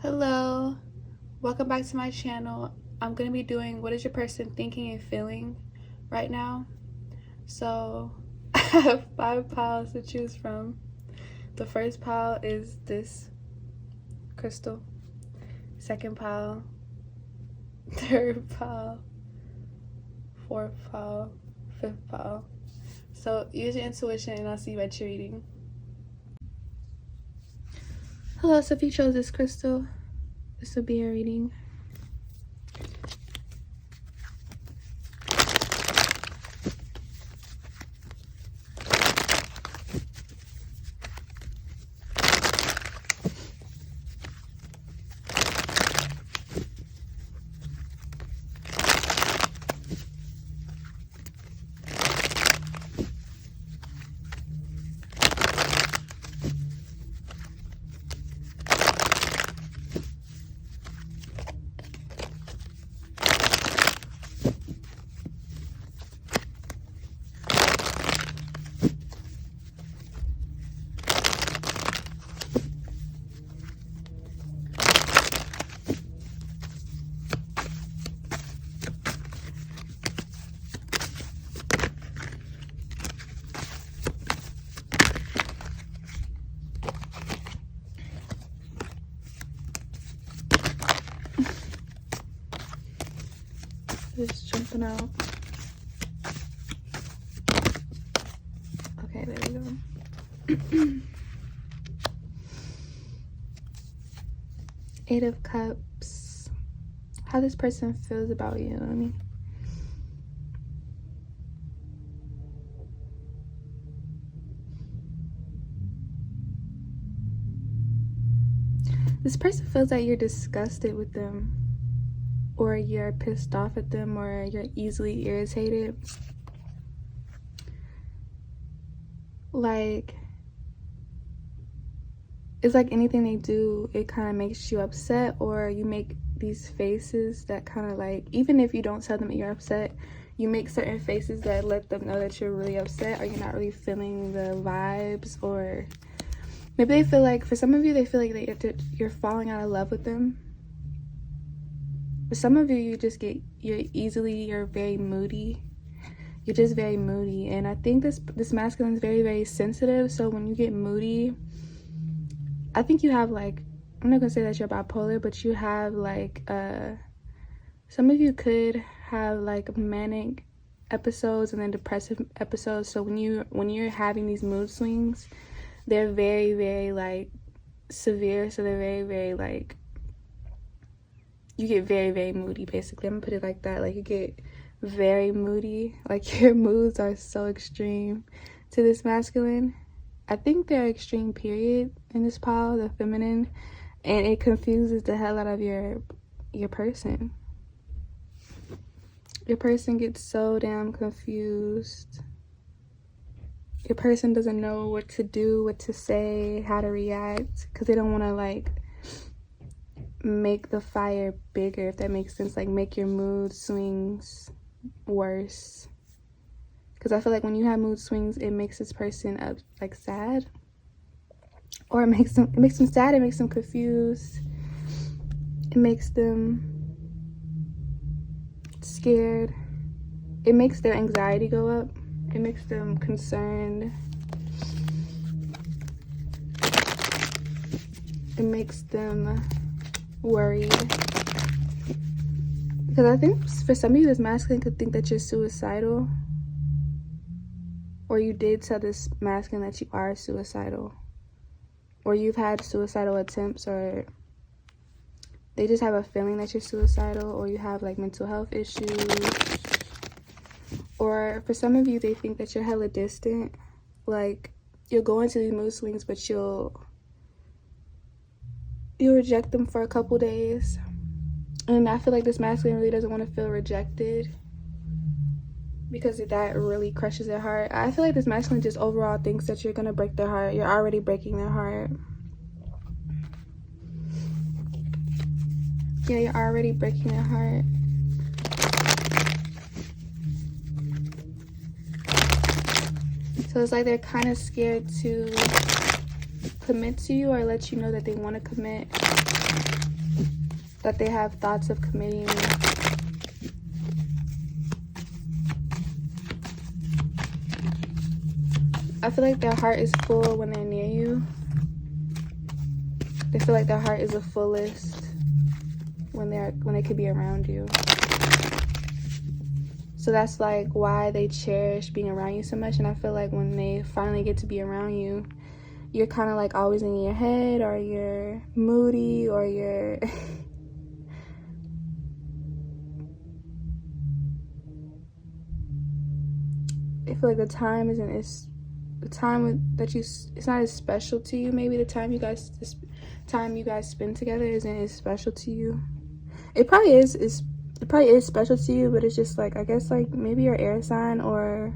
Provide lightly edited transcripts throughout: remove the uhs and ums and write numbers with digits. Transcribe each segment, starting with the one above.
Hello, welcome back to my channel. I'm going to be doing what is your person thinking and feeling right now. So I have 5 piles to choose from. The first pile is this crystal, second pile, third pile, fourth pile, fifth pile. So use your intuition and I'll see you at your reading. Hello, so if you chose this crystal, this will be your reading. Just jumping out. Okay, there we go. 8 of Cups. How this person feels about you. This person feels that you're disgusted with them, or you're pissed off at them, or you're easily irritated. Like, it's like anything they do, it kind of makes you upset, or you make these faces that kind of like, even if you don't tell them that you're upset, you make certain faces that let them know that you're really upset, or you're not really feeling the vibes, or maybe they feel like, for some of you, they feel like you're falling out of love with them. For some of you, you're very moody. You're just very moody. And I think this masculine is very, very sensitive. So when you get moody, I think you have like, I'm not gonna say that you're bipolar, but you have like, some of you could have like manic episodes and then depressive episodes. So when you're having these mood swings, they're very, very like severe. So they're very, very like, you get very, very moody, basically. I'm gonna put it like that. Like, you get very moody. Like, your moods are so extreme to this masculine. I think they're extreme, period, in this pile, the feminine. And it confuses the hell out of your person. Your person gets so damn confused. Your person doesn't know what to do, what to say, how to react, because they don't want to, like, make the fire bigger, if that makes sense. Like, make your mood swings worse, because I feel like when you have mood swings, it makes this person up, like, sad, or it makes them sad, it makes them confused, it makes them scared, it makes their anxiety go up, it makes them concerned, it makes them worried. Because I think for some of you, this masculine could think that you're suicidal, or you did tell this masculine that you are suicidal, or you've had suicidal attempts, or they just have a feeling that you're suicidal, or you have like mental health issues. Or for some of you, they think that you're hella distant. Like, you'll go into these mood swings, but you'll reject them for a couple days. And I feel like this masculine really doesn't want to feel rejected, because that really crushes their heart. I feel like this masculine just overall thinks that you're gonna break their heart. You're already breaking their heart. Yeah, you're already breaking their heart. So it's like they're kind of scared to commit to you or let you know that they want to commit, that they have thoughts of committing. I feel like their heart is full when they're near you. They feel like their heart is the fullest when they could be around you. So that's like why they cherish being around you so much. And I feel like when they finally get to be around you, you're kind of like always in your head, or you're moody, or you're I feel like the time isn't as it's not as special to you. Maybe the time you guys spend together isn't as special to you. It probably is special to you, but it's just like, I guess like maybe your air sign, or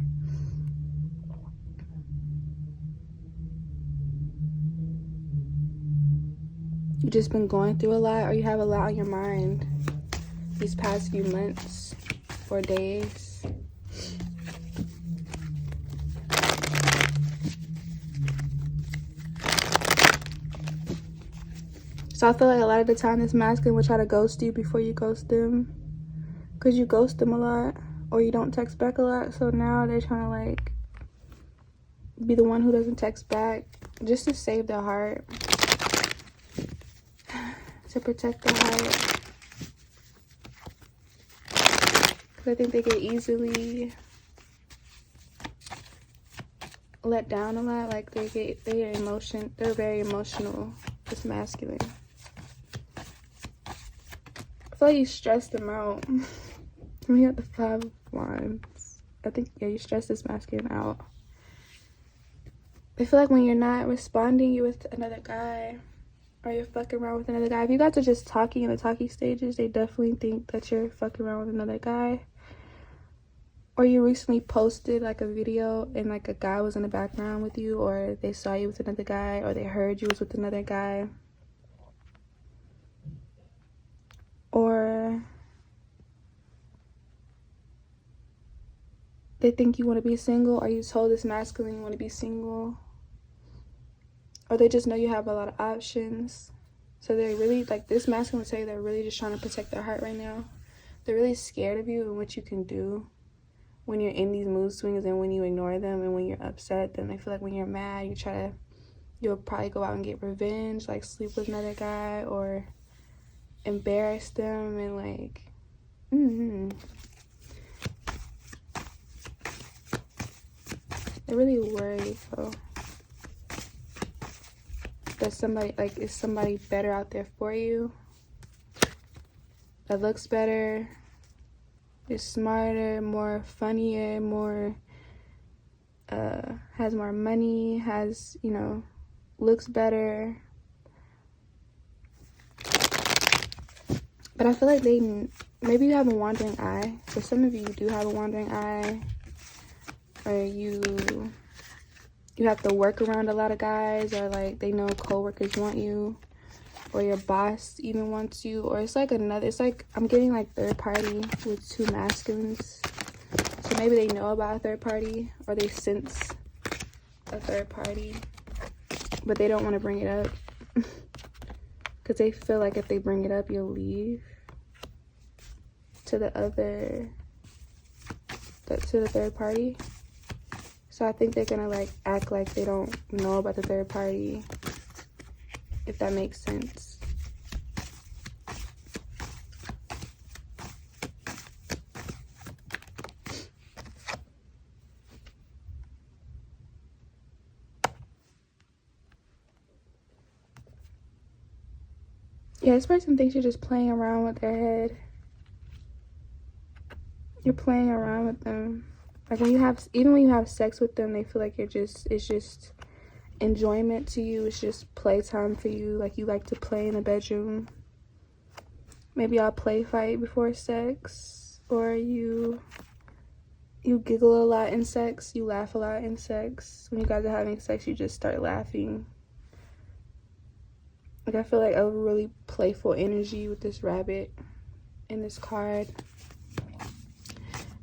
you've just been going through a lot, or you have a lot on your mind these past few months or days. So I feel like a lot of the time this masculine will try to ghost you before you ghost them, because you ghost them a lot or you don't text back a lot. So now they're trying to like be the one who doesn't text back, just to save their heart, to protect their heart. Because I think they get easily let down a lot. Like they're very emotional, this masculine. I feel like you stress them out. When you got the 5 of Wands, I think, yeah, you stress this masculine out. I feel like when you're not responding, you're with another guy, or you're fucking around with another guy. If you guys are just talking in the talking stages, they definitely think that you're fucking around with another guy. Or you recently posted like a video and like a guy was in the background with you, or they saw you with another guy, or they heard you was with another guy. Or they think you want to be single, or you told this masculine you want to be single. Or they just know you have a lot of options. So they're really, like, this masculine would say they're really just trying to protect their heart right now. They're really scared of you and what you can do when you're in these mood swings, and when you ignore them, and when you're upset. Then they feel like when you're mad, you'll probably go out and get revenge, like sleep with another guy, or embarrass them, and like they're really worried though that somebody, like, is somebody better out there for you, that looks better, is smarter, more funnier, more has more money, has, you know, looks better. But I feel like maybe you have a wandering eye. For some of you, you do have a wandering eye, or you have to work around a lot of guys, or like they know co-workers want you, or your boss even wants you, or it's like I'm getting like third party with 2 masculines. So maybe they know about a third party, or they sense a third party, but they don't want to bring it up because they feel like if they bring it up, you'll leave to the third party. So I think they're gonna like act like they don't know about the third party, if that makes sense. Yeah, this person thinks you're just playing around with their head. You're playing around with them. Like even when you have sex with them, they feel like it's just enjoyment to you. It's just playtime for you. Like you like to play in the bedroom. Maybe y'all play fight before sex, or you giggle a lot in sex. You laugh a lot in sex. When you guys are having sex, you just start laughing. Like I feel like a really playful energy with this rabbit in this card.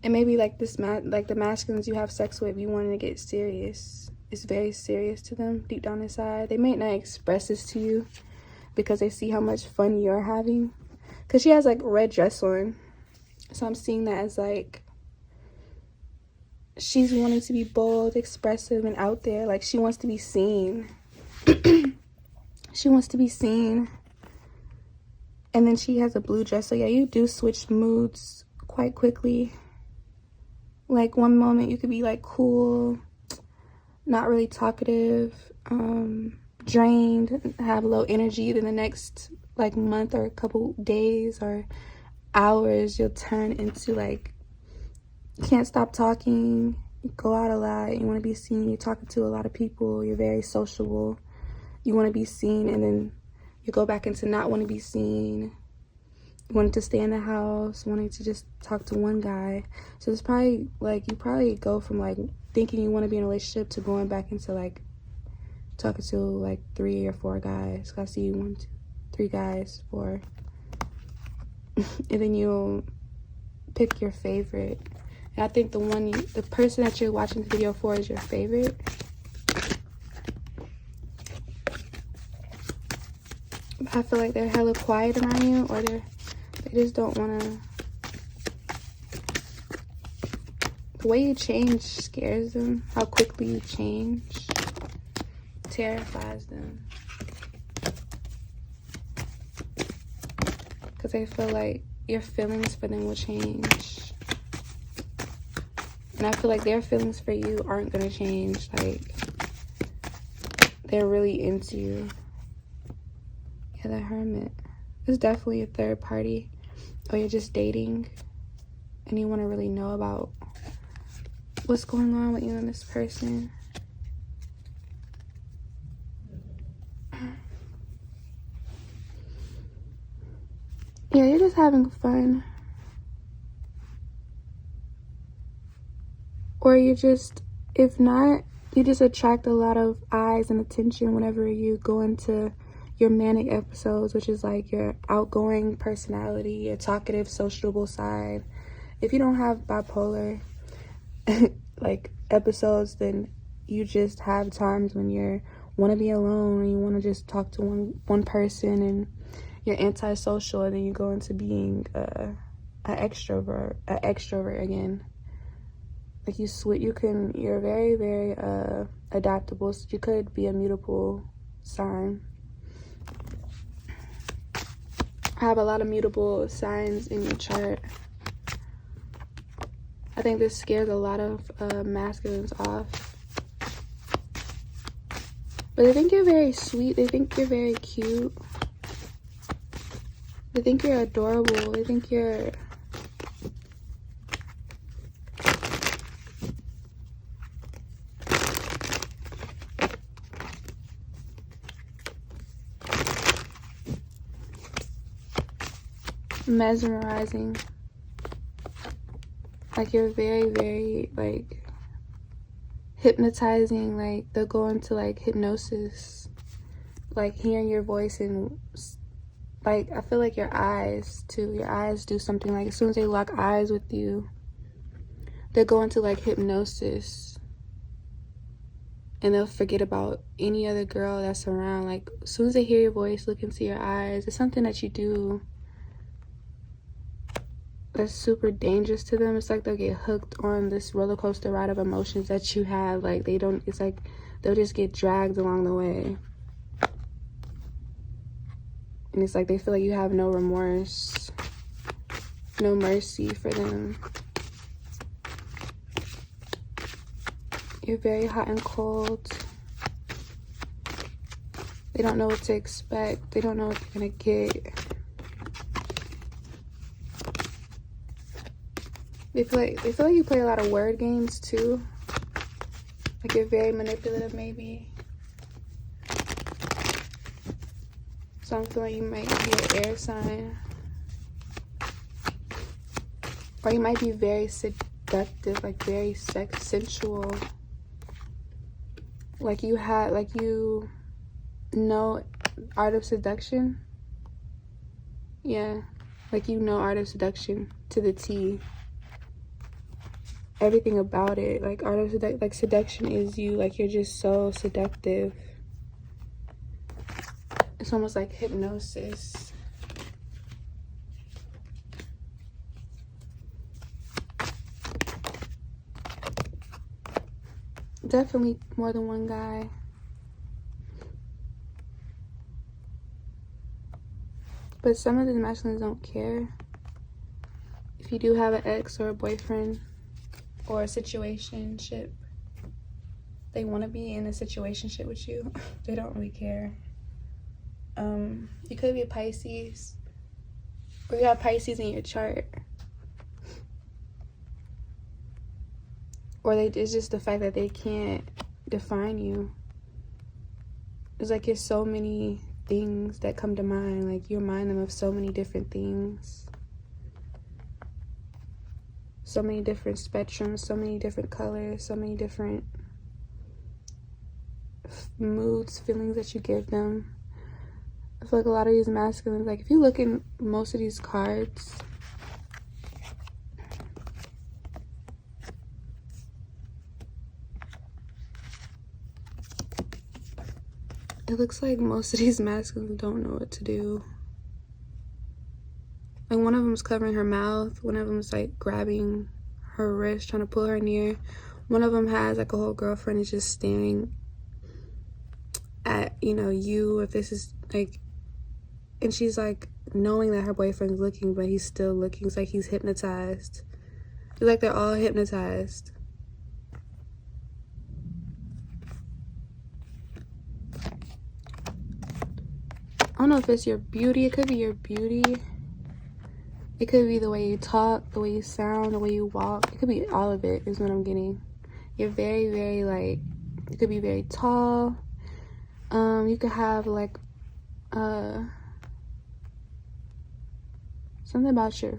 And maybe like the masculines you have sex with, you wanting to get serious. it's very serious to them deep down inside. They might not express this to you because they see how much fun you're having. Because she has like a red dress on. So I'm seeing that as like she's wanting to be bold, expressive, and out there. Like she wants to be seen. She wants to be seen. And then she has a blue dress. So yeah, you do switch moods quite quickly. Like one moment you could be like cool, not really talkative, drained, have low energy. Then the next like month or a couple days or hours, you'll turn into like, you can't stop talking, you go out a lot, you want to be seen, you're talking to a lot of people, you're very sociable, you want to be seen, and then you go back into not want to be seen, wanting to stay in the house, wanting to just talk to one guy. So it's probably like, you probably go from like thinking you want to be in a relationship to going back into like talking to like 3 or 4 guys. I see 1, 2, 3 guys, 4. And then you'll pick your favorite. And I think the person that you're watching the video for is your favorite. I feel like they're hella quiet around you, or they just don't want to. The way you change scares them. How quickly you change terrifies them. Because they feel like your feelings for them will change. And I feel like their feelings for you aren't going to change. Like, they're really into you. Yeah, the Hermit. It's definitely a third party. Or you're just dating. And you want to really know about what's going on with you and this person. Yeah, you're just having fun. Or you just, if not, you just attract a lot of eyes and attention whenever you go into your manic episodes, which is like your outgoing personality, your talkative, sociable side. If you don't have bipolar like episodes, then you just have times when you want to be alone and you want to just talk to one person, and you're antisocial, and then you go into being an extrovert again. Like you're very, very adaptable. So you could be a mutable sign. I have a lot of mutable signs in your chart. I think this scares a lot of masculines off. But they think you're very sweet. They think you're very cute. They think you're adorable. They think you're... mesmerizing. Like you're very, very like hypnotizing. Like they'll go into like hypnosis, like hearing your voice, and like I feel like your eyes do something. Like as soon as they lock eyes with you, they'll go into like hypnosis, and they'll forget about any other girl that's around. Like as soon as they hear your voice, look into your eyes, it's something that you do that's super dangerous to them. It's like they'll get hooked on this roller coaster ride of emotions that you have. Like it's like they'll just get dragged along the way. And it's like they feel like you have no remorse, no mercy for them. You're very hot and cold. They don't know what to expect. They don't know what they're gonna get. They feel like you play a lot of word games too. Like you're very manipulative, maybe. So I'm feeling you might be an air sign. Or you might be very seductive, like very sensual. Like you know art of seduction. Yeah, like you know art of seduction to the T. everything about it. Like art of like seduction is you. Like you're just so seductive. It's almost like hypnosis. Definitely more than one guy. But some of the masculines don't care. If you do have an ex or a boyfriend or a situationship, they want to be in a situationship with you. They don't really care. You could be a Pisces, or you have Pisces in your chart, or it's just the fact that they can't define you. It's like there's so many things that come to mind. Like you remind them of so many different things, so many different spectrums, so many different colors, so many different moods, feelings that you give them. I feel like a lot of these masculines, like if you look in most of these cards, it looks like most of these masculines don't know what to do. Like one of them's covering her mouth, one of them's like grabbing her wrist, trying to pull her near. One of them has like a whole girlfriend is just staring at, you know, you, if this is like, and she's like knowing that her boyfriend's looking, but he's still looking. It's like he's hypnotized. It's like they're all hypnotized. I don't know if it's your beauty. It could be your beauty. It could be the way you talk, the way you sound, the way you walk. It could be all of it is what I'm getting. You're very, very like, you could be very tall. You could have like something about your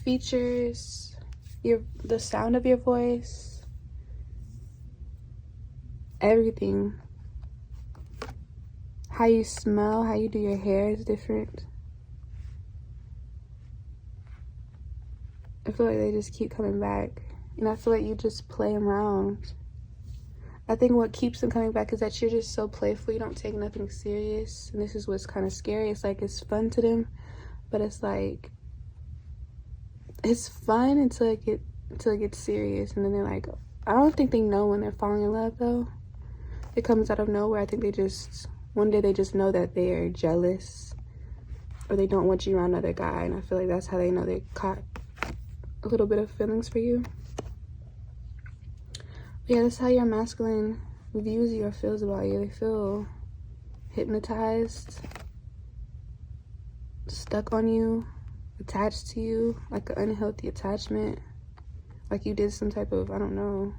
features, the sound of your voice, everything. How you smell, how you do your hair is different. I feel like they just keep coming back, and I feel like you just play them around. I think what keeps them coming back is that you're just so playful. You don't take nothing serious, and this is what's kind of scary. It's like it's fun to them, but it's like it's fun until it gets serious, and then they're like, I don't think they know when they're falling in love though. It comes out of nowhere. I think they just one day they just know that they are jealous, or they don't want you around another guy, and I feel like that's how they know they caught a little bit of feelings for you. But yeah, that's how your masculine views you or feels about you. They feel hypnotized, stuck on you, attached to you, like an unhealthy attachment, like you did some type of, I don't know.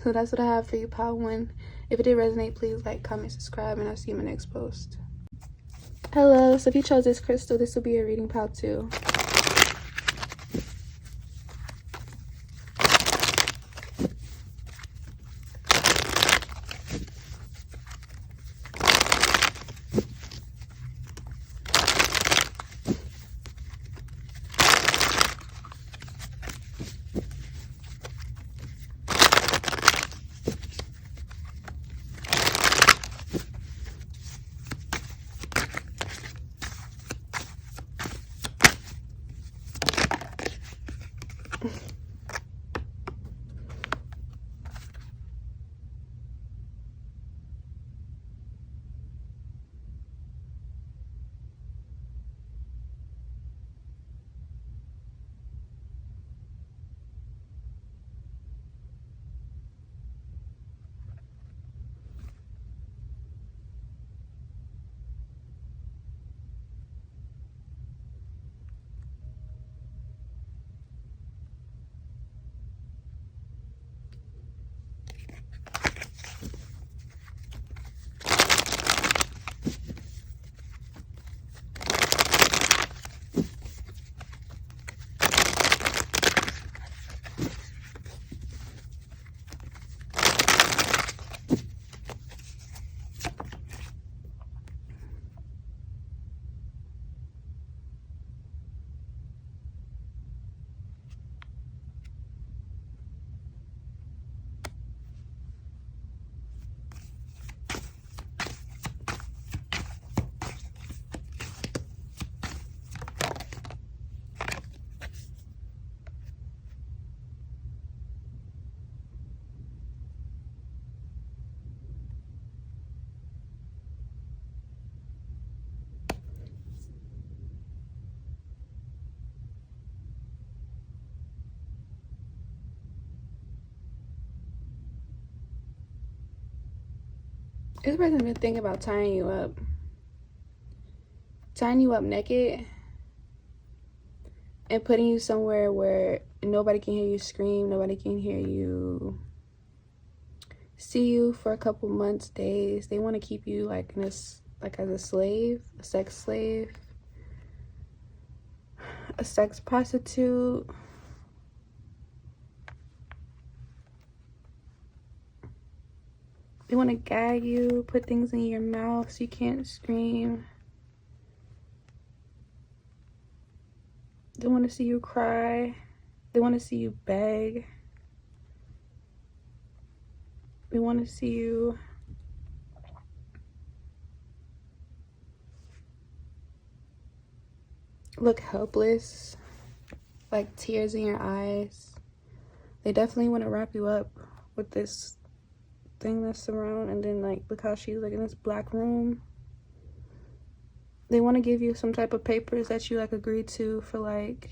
So that's what I have for you, Pile 1. If it did resonate, please like, comment, subscribe, and I'll see you in my next post. Hello, so if you chose this crystal, this will be your reading, Pile 2. This person's been thinking about tying you up naked and putting you somewhere where nobody can hear you scream, nobody can hear you, see you for a couple months, days. They want to keep you like in this, like as a slave, a sex slave, a sex prostitute. They want to gag you, put things in your mouth so you can't scream. They want to see you cry. They want to see you beg. They want to see you look helpless, like tears in your eyes. They definitely want to wrap you up with this thing that's around, and then like look how she's like in this black room. They want to give you some type of papers that you like agreed to for like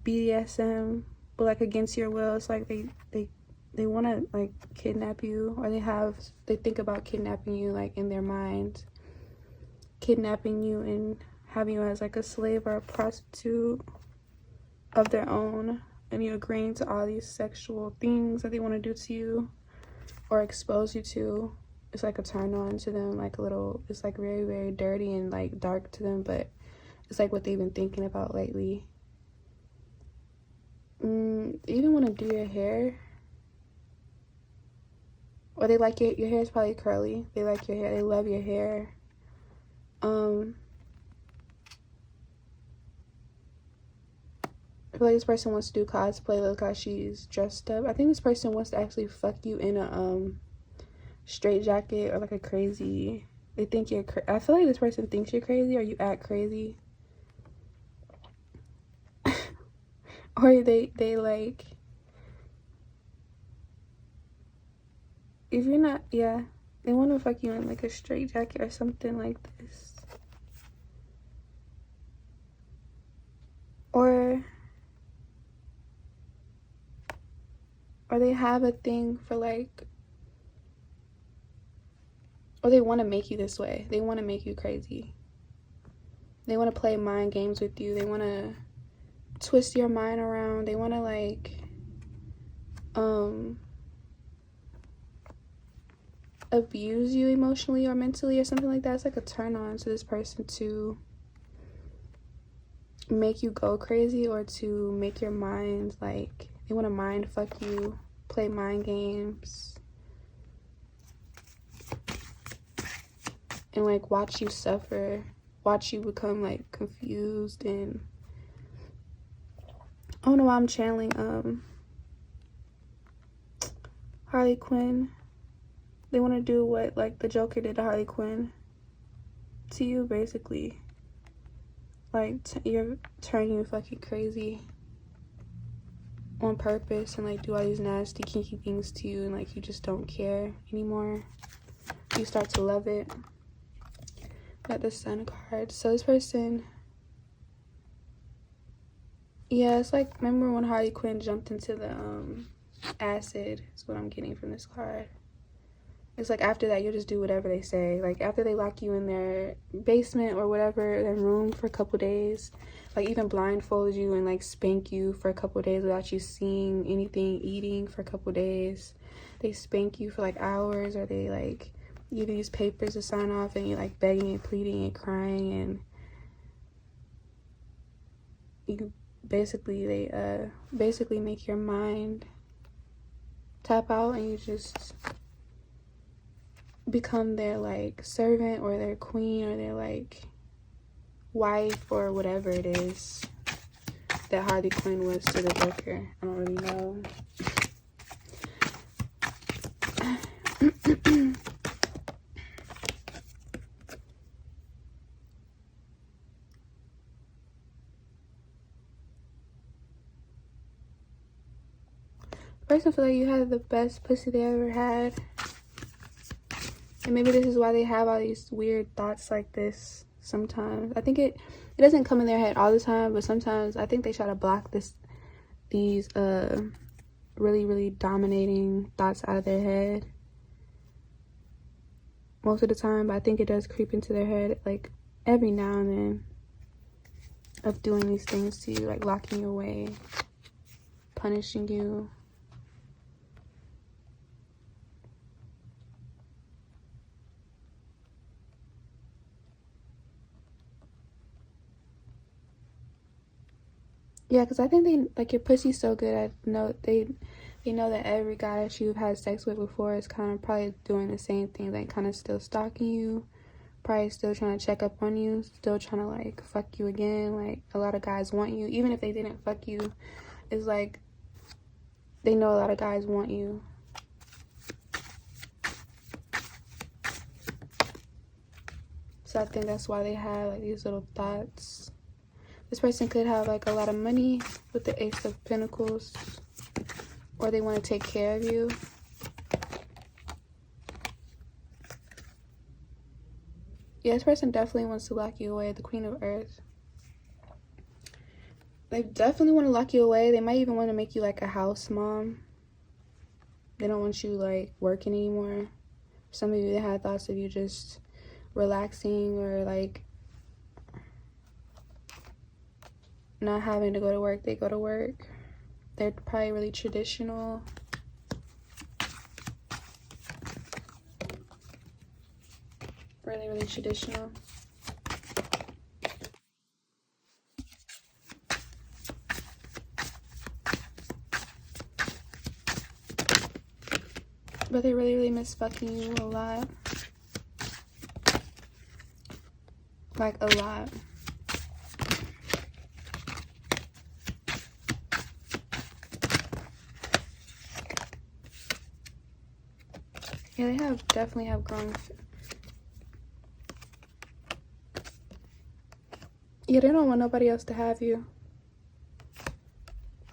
BDSM, but like against your will. It's like they want to like kidnap you, or they think about kidnapping you like in their mind, kidnapping you and having you as like a slave or a prostitute of their own, and you agreeing to all these sexual things that they want to do to you or expose you to. It's like a turn on to them, like a little, it's like very, very dirty and like dark to them, but it's like what they've been thinking about lately. You even want to do your hair, or they like your hair is probably curly. They like your hair, they love your hair. I feel like this person wants to do cosplay. Look how she's dressed up. I think this person wants to actually fuck you in a straight jacket or like a crazy. They think you're I feel like this person thinks you're crazy, or you act crazy. Or they like, if you're not, yeah, they want to fuck you in like a straight jacket or something like this. Or they have a thing for like, or they want to make you this way. They want to make you crazy. They want to play mind games with you. They want to twist your mind around. They want to like abuse you emotionally or mentally or something like that. It's like a turn on to this person to make you go crazy, or to make your mind like, they want to mind fuck you, play mind games, and like watch you suffer, watch you become like confused. And I don't know why I'm channeling Harley Quinn. They want to do what like the Joker did to Harley Quinn to you, basically. Like you're turning you fucking crazy on purpose, and like do all these nasty kinky things to you, and like you just don't care anymore. You start to love it. Got the Sun card. So this person, yeah, it's like, remember when Harley Quinn jumped into the acid, is what I'm getting from this card. It's like after that, you'll just do whatever they say. Like after they lock you in their basement or whatever, their room for a couple days, like even blindfold you and like spank you for a couple days without you seeing anything, eating for a couple days. They spank you for like hours, or they like give you these papers to sign off, and you're like begging and pleading and crying, and you basically, they basically make your mind tap out, and you just become their like servant or their queen or their like wife or whatever it is that Harley Quinn was to the Joker. I don't really know. First, I feel like you had the best pussy they ever had. And maybe this is why they have all these weird thoughts like this sometimes. I think it doesn't come in their head all the time, but sometimes I think they try to block these really, really dominating thoughts out of their head. most of the time, but I think it does creep into their head like every now and then of doing these things to you, like locking you away, punishing you. Yeah, because I think they, like, your pussy's so good. They know that every guy that you've had sex with before is kind of probably doing the same thing, like kind of still stalking you, probably still trying to check up on you, still trying to like fuck you again. Like, a lot of guys want you, even if they didn't fuck you. It's like they know a lot of guys want you. So I think that's why they have like these little thoughts. This person could have like a lot of money with the Ace of Pentacles, or they want to take care of you. Yeah, this person definitely wants to lock you away, the Queen of Earth. They definitely want to lock you away. They might even want to make you like a house mom. They don't want you like working anymore. Some of you, they had thoughts of you just relaxing or like not having to go to work. They go to work. They're probably really traditional. Really, really traditional. But they really, really miss fucking you a lot. Like, a lot. Yeah, they definitely have grown. Yeah, they don't want nobody else to have you.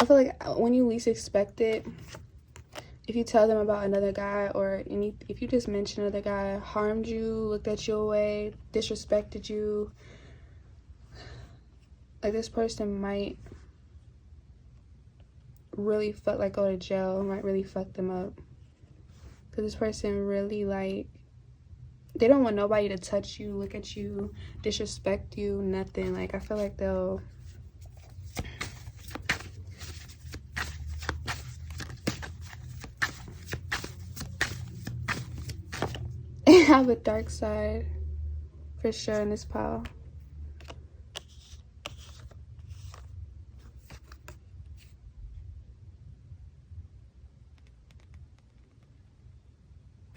I feel like when you least expect it, if you tell them about another guy, or if you just mention another guy harmed you, looked at you away, disrespected you, like, this person might really go to jail, might really fuck them up. Because this person really, like, they don't want nobody to touch you, look at you, disrespect you, nothing. Like, I feel like they'll have a dark side for sure in this pile.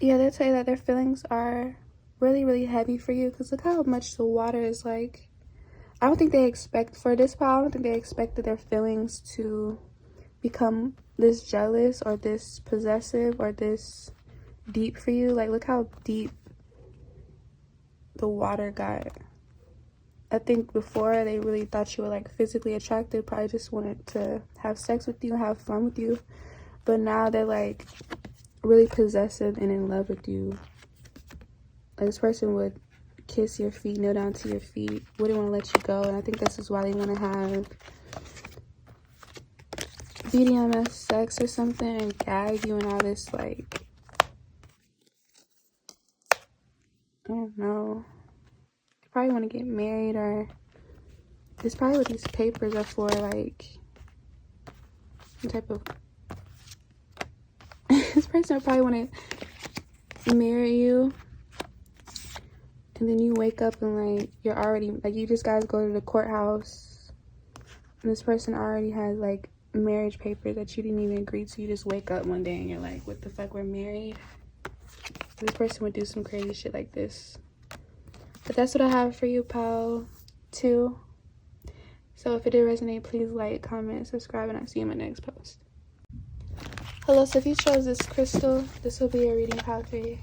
Yeah, they'll tell you that their feelings are really, really heavy for you, because look how much the water is like. I don't think they expect, for this pile, I don't think they expected their feelings to become this jealous or this possessive or this deep for you. Like, look how deep the water got. I think before they really thought you were like physically attractive, probably just wanted to have sex with you, have fun with you. But now they're like really possessive and in love with you. Like, this person would kiss your feet, kneel down to your feet, wouldn't want to let you go. And I think this is why they want to have BDSM sex or something and gag you and all this, like, I don't know. You probably want to get married, or it's probably what these papers are for, like some type of this person will probably want to marry you, and then you wake up and like you're already, like, you just guys go to the courthouse and this person already has like marriage papers that you didn't even agree to. You just wake up one day and you're like, what the fuck, we're married? This person would do some crazy shit like this. But that's what I have for you, pal 2. So if it did resonate, please like, comment, subscribe, and I'll see you in my next post. Hello, so if you chose this crystal, this will be a reading, pal 3.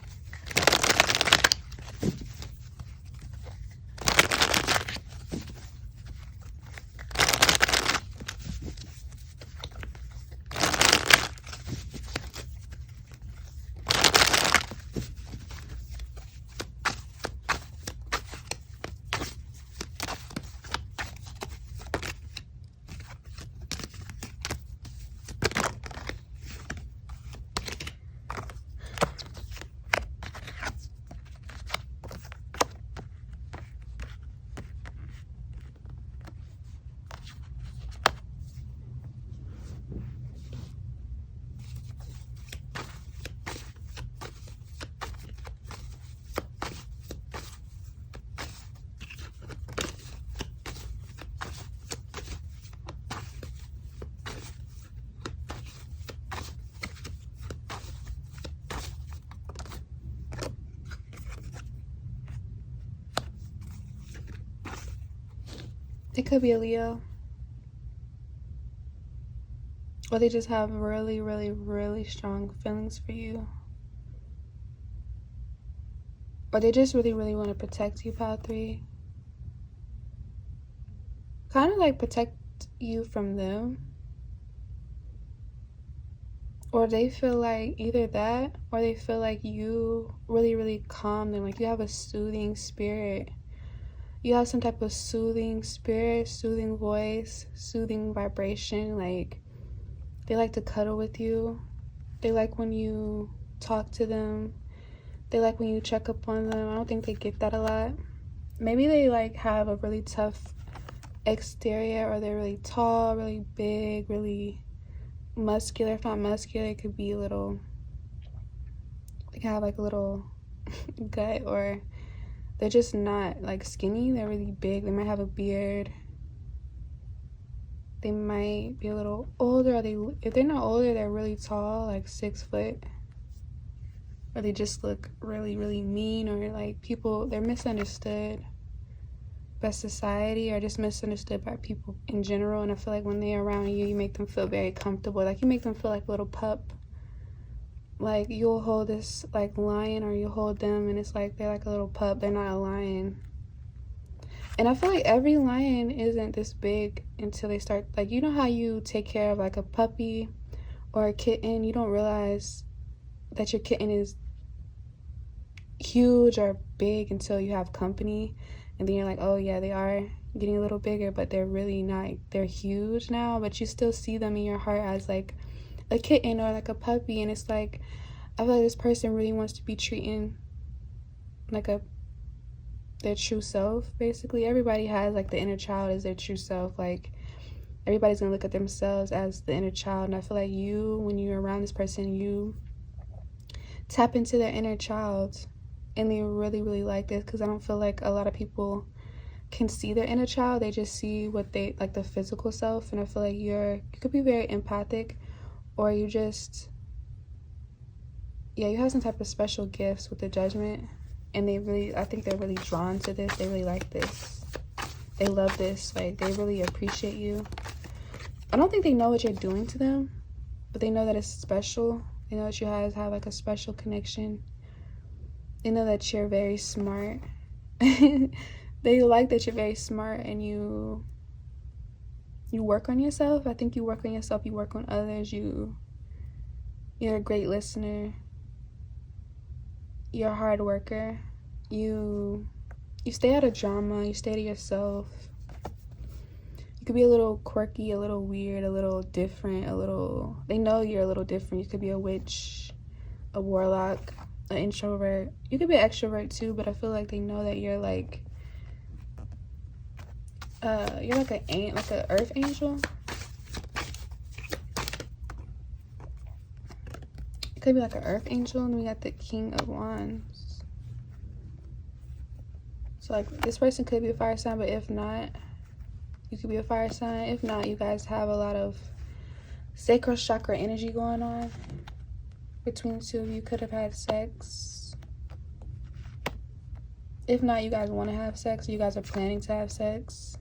It could be a Leo. Or they just have really, really, really strong feelings for you. Or they just really, really want to protect you, Pile 3. Kind of like protect you from them. Or they feel like either that, or they feel like you really, really calm them. Like you have a soothing spirit. You have some type of soothing spirit, soothing voice, soothing vibration. Like they like to cuddle with you. They like when you talk to them. They like when you check up on them. I don't think they get that a lot. Maybe they like have a really tough exterior, or they're really tall, really big, really muscular. If not muscular, it could be a little, they can have like a little gut, or they're just not like skinny. They're really big. They might have a beard. They might be a little older. If they're not older, they're really tall, like 6 foot. Or they just look really, really mean, or like people, they're misunderstood by society, or just misunderstood by people in general. And I feel like when they're around you, you make them feel very comfortable. Like you make them feel like a little pup. Like you'll hold this like lion, or you hold them and it's like they're like a little pup. They're not a lion. And I feel like every lion isn't this big until they start, like, you know how you take care of like a puppy or a kitten, you don't realize that your kitten is huge or big until you have company, and then you're like, oh yeah, they are getting a little bigger, but they're really not. They're huge now, but you still see them in your heart as like a kitten or like a puppy. And it's like, I feel like this person really wants to be treating like their true self. Basically everybody has like the inner child as their true self. Like everybody's gonna look at themselves as the inner child, and I feel like you, when you're around this person, you tap into their inner child. And they really, really like this, because I don't feel like a lot of people can see their inner child. They just see what they like, the physical self. And I feel like you could be very empathic, or you just, yeah, you have some type of special gifts with the Judgment. And I think they're really drawn to this. They really like this. They love this. Like they really appreciate you. I don't think they know what you're doing to them, but they know that it's special. They know that you guys have like a special connection. They know that you're very smart. They like that you're very smart, and you work on yourself. I think you work on yourself, you work on others, you're a great listener. You're a hard worker. You stay out of drama, you stay to yourself. You could be a little quirky, a little weird, a little different, they know you're a little different. You could be a witch, a warlock, an introvert. You could be an extrovert too, but I feel like they know that you're like an earth angel. It could be like an earth angel, and we got the King of Wands. So like this person could be a fire sign, but if not, you could be a fire sign. If not, you guys have a lot of sacral chakra energy going on. Between the two of you could have had sex. If not, you guys want to have sex. You guys are planning to have sex.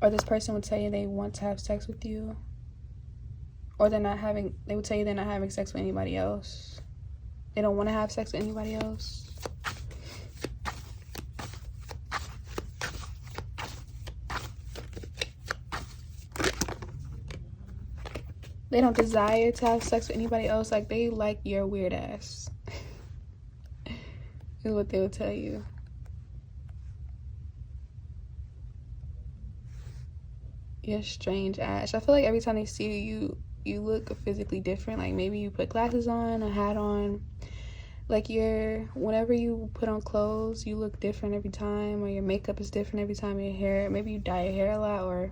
Or this person would tell you they want to have sex with you. Or they would tell you they're not having sex with anybody else. They don't want to have sex with anybody else. They don't desire to have sex with anybody else. Like, they like your weird ass. Is what they would tell you. You're strange ass. I feel like every time they see you, you look physically different. Like, maybe you put glasses on, a hat on. Like, whenever you put on clothes, you look different every time. Or your makeup is different every time. Your hair, maybe you dye your hair a lot, or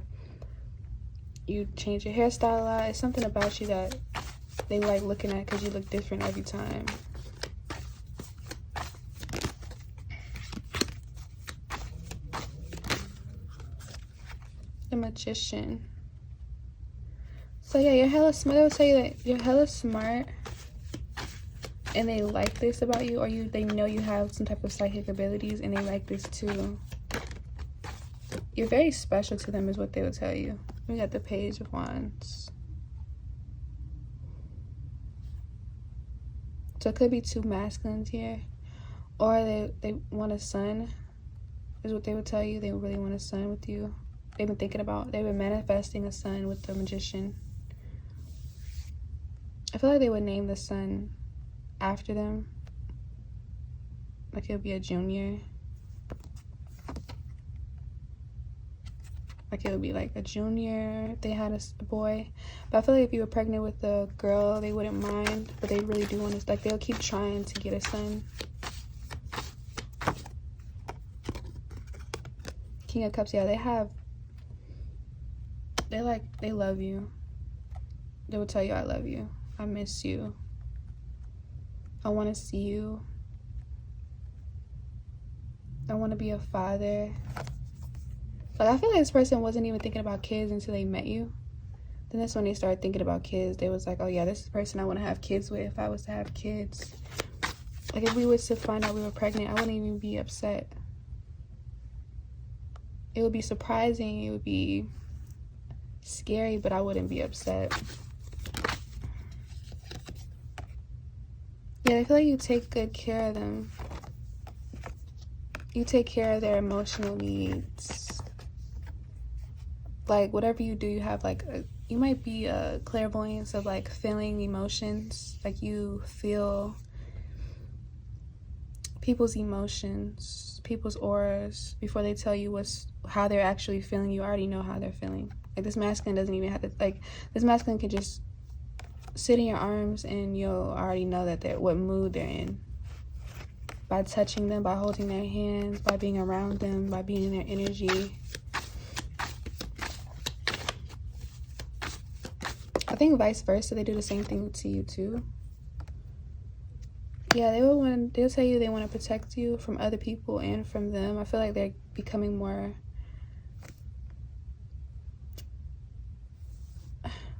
you change your hairstyle a lot. It's something about you that they like looking at, because you look different every time. The Magician. So yeah, you're hella smart. They will tell you that you're hella smart, and they like this about you, or they know you have some type of psychic abilities, and they like this too. You're very special to them is what they would tell you. We got the Page of Wands. So it could be two masculines here. Or they want a son is what they would tell you. They really want a son with you. They've been manifesting a son with the Magician. I feel like they would name the son after them. Like it would be a junior. Like it would be like a junior if they had a boy. But I feel like if you were pregnant with a girl, they wouldn't mind. But they really do want to, like, they'll keep trying to get a son. King of Cups, yeah, they love you. They will tell you, I love you. I miss you. I want to see you. I want to be a father. Like, I feel like this person wasn't even thinking about kids until they met you. Then that's when they started thinking about kids. They was like, oh yeah, this is the person I want to have kids with if I was to have kids. Like, if we was to find out we were pregnant, I wouldn't even be upset. It would be surprising. It would be scary, but I wouldn't be upset. Yeah, I feel like you take good care of them. You take care of their emotional needs. Like, whatever you do, you have like you might be a clairvoyance of like feeling emotions. Like, you feel people's emotions, people's auras before they tell you how they're actually feeling. You already know how they're feeling. Like, this masculine doesn't even have to, like, this masculine can just sit in your arms and you'll already know that what mood they're in. By touching them, by holding their hands, by being around them, by being in their energy. I think vice versa, they do the same thing to you too. Yeah, they'll tell you they want to protect you from other people and from them. I feel like they're becoming more,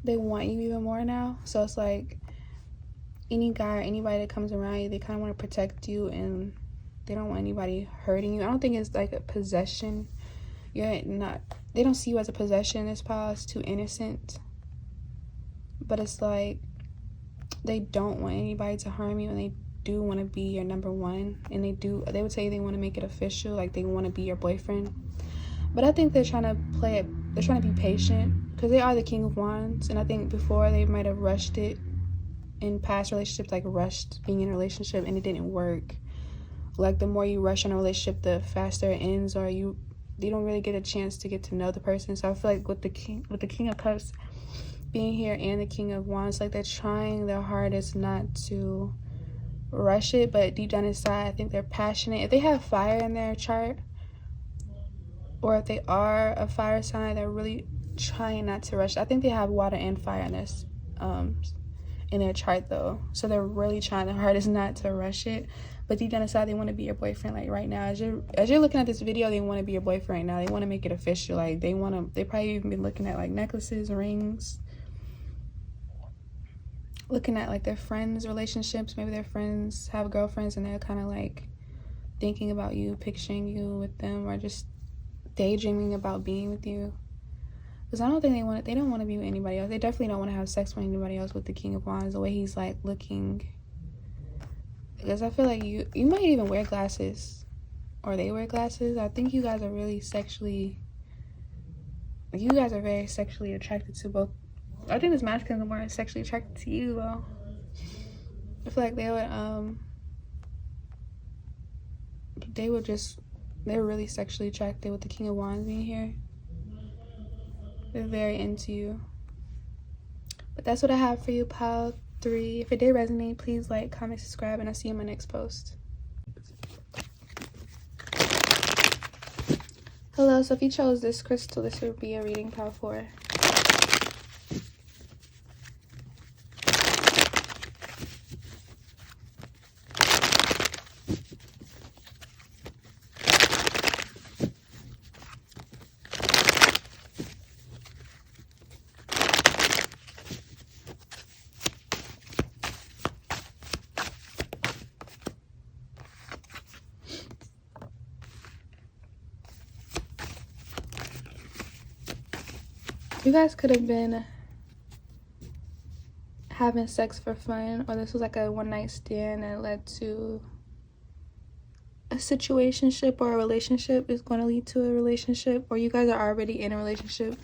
they want you even more now. So it's like any guy or anybody that comes around you, they kind of want to protect you and they don't want anybody hurting you. I don't think it's like a possession. They don't see you as a possession in this pile. It's too innocent. But it's like they don't want anybody to harm you, and they do want to be your number one. And they would say they want to make it official, like they want to be your boyfriend. But I think they're trying to play it, they're trying to be patient, because they are the King of Wands. And I think before they might have rushed it in past relationships, like rushed being in a relationship and it didn't work. Like, the more you rush in a relationship, the faster it ends, or you don't really get a chance to get to know the person. So I feel like with the King of Cups being here and the King of Wands, like, they're trying their hardest not to rush it, but deep down inside, I think they're passionate. If they have fire in their chart, or if they are a fire sign, they're really trying not to rush. I think they have water and fire in their chart though, so they're really trying their hardest not to rush it. But deep down inside, they want to be your boyfriend. Like, right now, as you're looking at this video, they want to be your boyfriend right now. They want to make it official. Like, they probably even been looking at like necklaces, rings, looking at like their friends' relationships. Maybe their friends have girlfriends and they're kind of like thinking about you, picturing you with them, or just daydreaming about being with you. Because I don't think they don't want to be with anybody else. They definitely don't want to have sex with anybody else with the King of Wands, the way he's like looking. Because I feel like you might even wear glasses, or they wear glasses. I think you guys are really sexually, you guys are very sexually attracted to both. I think this masculine is more sexually attracted to you though. I feel like they're really sexually attracted with the King of Wands being here. They're very into you. But that's what I have for you, pile 3. If it did resonate, please like, comment, subscribe, and I'll see you in my next post. Hello, so if you chose this crystal, this would be a reading, pile 4. You guys could have been having sex for fun, or this was like a one-night stand that led to a situationship, or a relationship is going to lead to a relationship, or you guys are already in a relationship.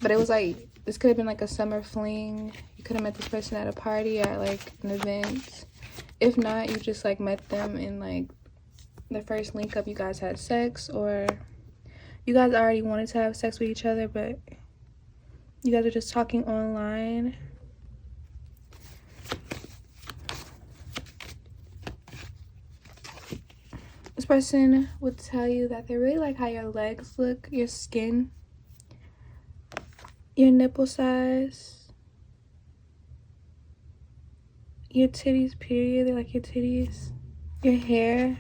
But it was like, this could have been like a summer fling. You could have met this person at a party, at like an event. If not, you just like met them in like the first link up, you guys had sex, or you guys already wanted to have sex with each other, but you guys are just talking online. This person would tell you that they really like how your legs look, your skin, your nipple size, your titties, period. They like your titties, your hair.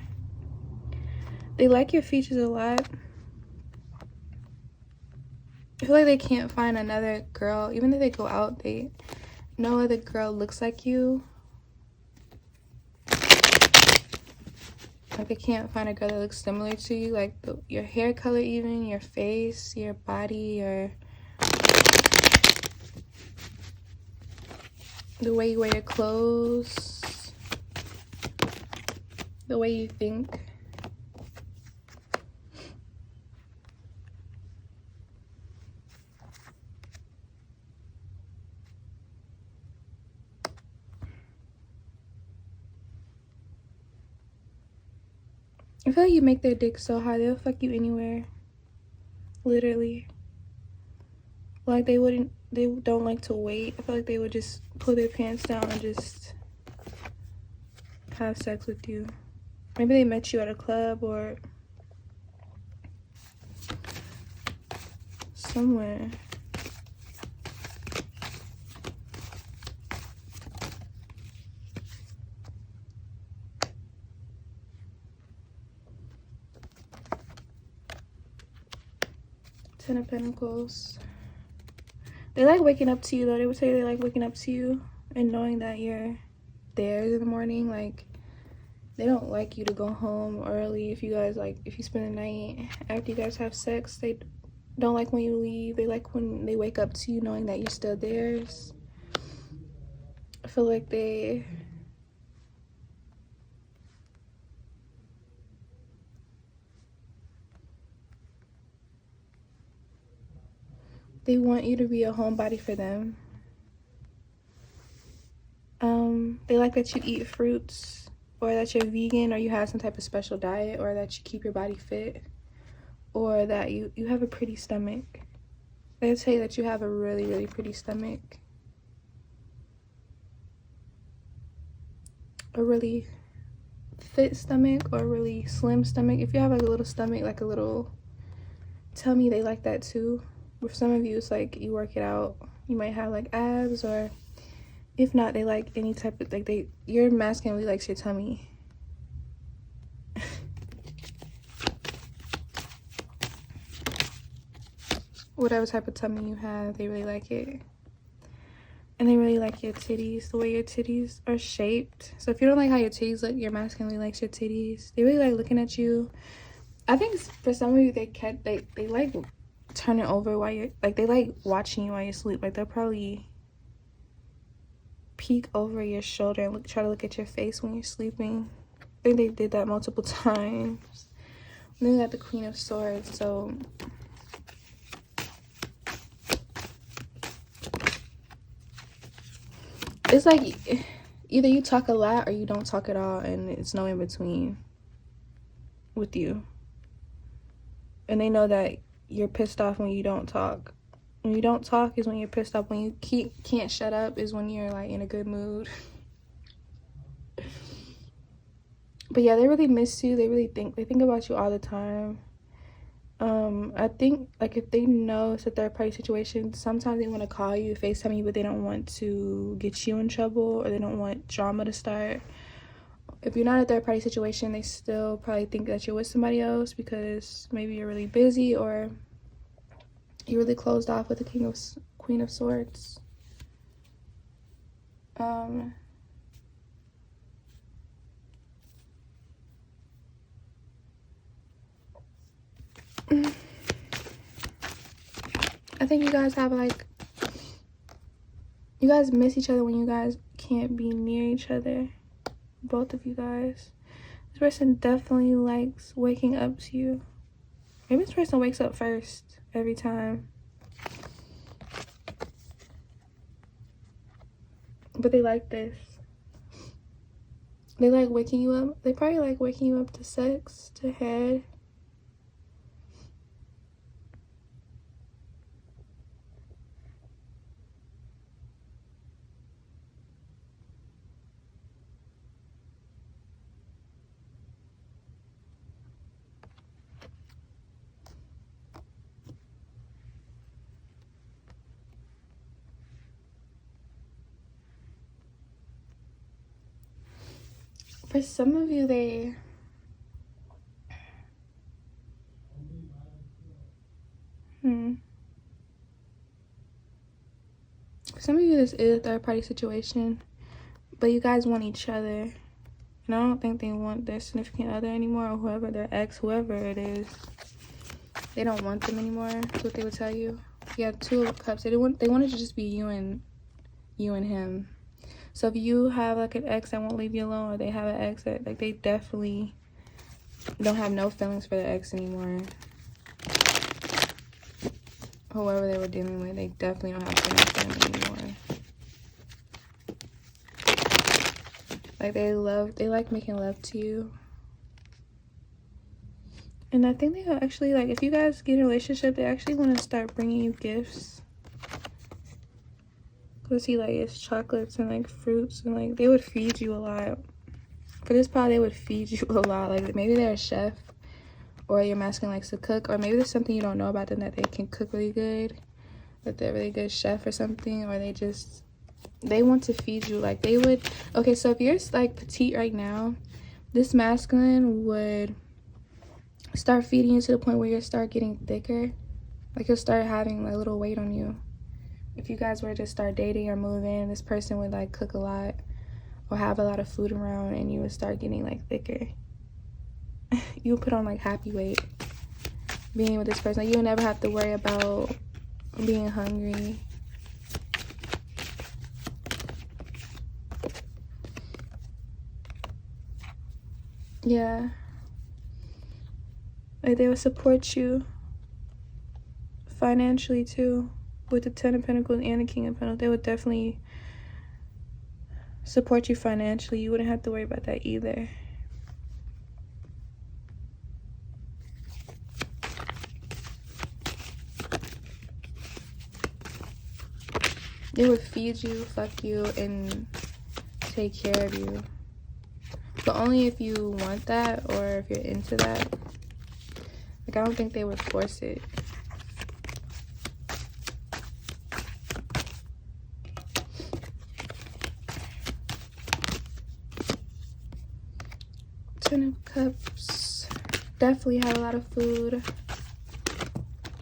They like your features a lot. I feel like they can't find another girl, even if they go out, no other girl looks like you. Like, they can't find a girl that looks similar to you, like your hair color, even your face, your body, the way you wear your clothes, the way you think. I feel like you make their dick so hard, they'll fuck you anywhere. Literally. Like, they don't like to wait. I feel like they would just pull their pants down and just have sex with you. Maybe they met you at a club or somewhere. Ten of Pentacles. They like waking up to you, though. They would say they like waking up to you and knowing that you're theirs in the morning. Like, they don't like you to go home early. If you spend the night after you guys have sex, they don't like when you leave. They like when they wake up to you knowing that you're still theirs. I feel like they want you to be a homebody for them. They like that you eat fruits, or that you're vegan, or you have some type of special diet, or that you keep your body fit, or that you have a pretty stomach. They say that you have a really, really pretty stomach. A really fit stomach, or a really slim stomach. If you have like a little stomach, like a little tummy, they like that too. For some of you, it's like you work it out, you might have like abs, or if not, they like any type of, like, your masculine really likes your tummy. Whatever type of tummy you have, they really like it. And they really like your titties, the way your titties are shaped. So if you don't like how your titties look, your masculine really likes your titties. They really like looking at you. I think for some of you, they like turning over while you're, like, they like watching you while you sleep. Like, they'll probably peek over your shoulder and try to look at your face when you're sleeping. I think they did that multiple times. And then we got the Queen of Swords. So it's like either you talk a lot or you don't talk at all, and it's no in between with you. And they know that you're pissed off when you don't talk. When you don't talk is when you're pissed off. When you can't shut up is when you're like in a good mood. But yeah, they really miss you. They think about you all the time. I think, like, if they know it's a third party situation, sometimes they want to call you, FaceTime you, but they don't want to get you in trouble, or they don't want drama to start. If you're not a third party situation, they still probably think that you're with somebody else because maybe you're really busy, or you're really closed off with the Queen of Swords. I think you guys have like, you guys miss each other when you guys can't be near each other. Both of you guys. This person definitely likes waking up to you. Maybe this person wakes up first every time. But they like this. They like waking you up. They probably like waking you up to sex, to head. For some of you, For some of you, this is a third-party situation, but you guys want each other. And I don't think they want their significant other anymore, or whoever, their ex, whoever it is. They don't want them anymore. That's what they would tell you. You have 2 of Cups. They want it to just be you and him. So if you have like an ex that won't leave you alone, or they have an ex that like they definitely don't have no feelings for their ex anymore. Whoever they were dealing with, they definitely don't have feelings for them anymore. Like they like making love to you. And I think they actually, like, if you guys get in a relationship, they actually want to start bringing you gifts. Because see, like, it's chocolates and, like, fruits. And, like, they would feed you a lot. For this part, they would feed you a lot. Like, maybe they're a chef. Or your masculine likes to cook. Or maybe there's something you don't know about them that they can cook really good. That they're a really good chef or something. Or they want to feed you. Like, they would... Okay, so if you're, like, petite right now, this masculine would... start feeding you to the point where you'll start getting thicker. Like, you'll start having a little weight on you. If you guys were to start dating or move in, this person would like cook a lot or have a lot of food around, and you would start getting like thicker. You would put on like happy weight being with this person. Like, you would never have to worry about being hungry. Yeah. Like, they would support you financially too. With the 10 of Pentacles and the King of Pentacles, they would definitely support you financially. You wouldn't have to worry about that either. They would feed you, fuck you, and take care of you. But only if you want that or if you're into that. Like, I don't think they would force it. Ten of Cups. Definitely have a lot of food.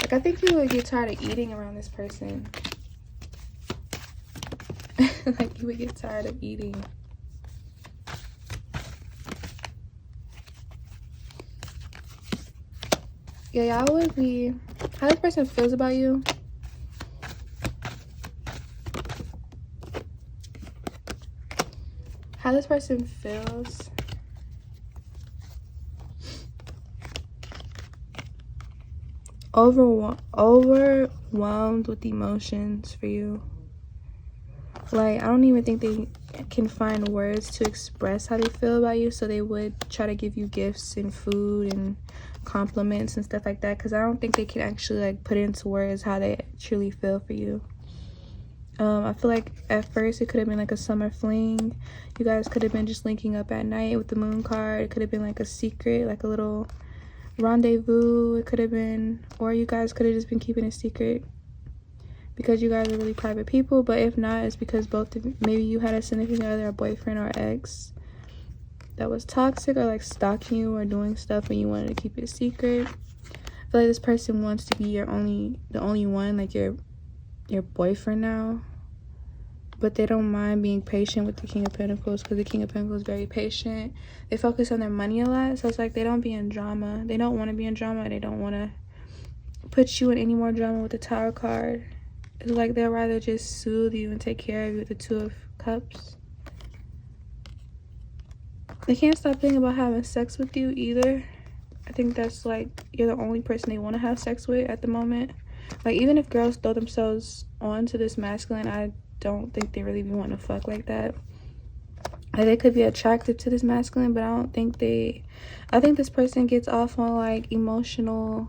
Like, I think you would get tired of eating around this person. Like, you would get tired of eating. Yeah, y'all would be... How this person feels about you. How this person feels. Overwhelmed with emotions for you. Like, I don't even think they can find words to express how they feel about you, so they would try to give you gifts and food and compliments and stuff like that, because I don't think they can actually like put into words how they truly feel for you. I feel like at first it could have been like a summer fling. You guys could have been just linking up at night with the moon card. It could have been like a secret, like a little rendezvous. It could have been, or you guys could have just been keeping it secret because you guys are really private people. But if not, it's because both of you, maybe you had a significant other, a boyfriend or ex that was toxic or like stalking you or doing stuff and you wanted to keep it secret. I feel like this person wants to be the only one, like your boyfriend now. But they don't mind being patient with the King of Pentacles, because the King of Pentacles is very patient. They focus on their money a lot, so it's like they don't be in drama. They don't want to be in drama. They don't want to put you in any more drama with the Tower card. It's like they'll rather just soothe you and take care of you with the Two of Cups. They can't stop thinking about having sex with you either. I think that's like you're the only person they want to have sex with at the moment. Like, even if girls throw themselves onto this masculine, I don't think they really be wanting to fuck like that. Like, they could be attracted to this masculine, but I don't think they... I think this person gets off on like emotional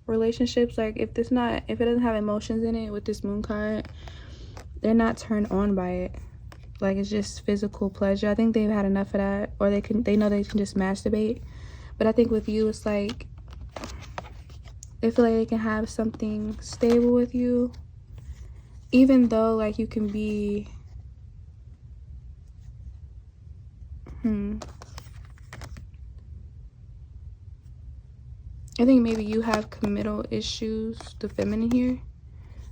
relationships. Like, if it doesn't have emotions in it with this moon card, they're not turned on by it. Like, it's just physical pleasure. I think they've had enough of that, or they know they can just masturbate. But I think with you, it's like they feel like they can have something stable with you, even though like you can be I think maybe you have committal issues, the feminine here.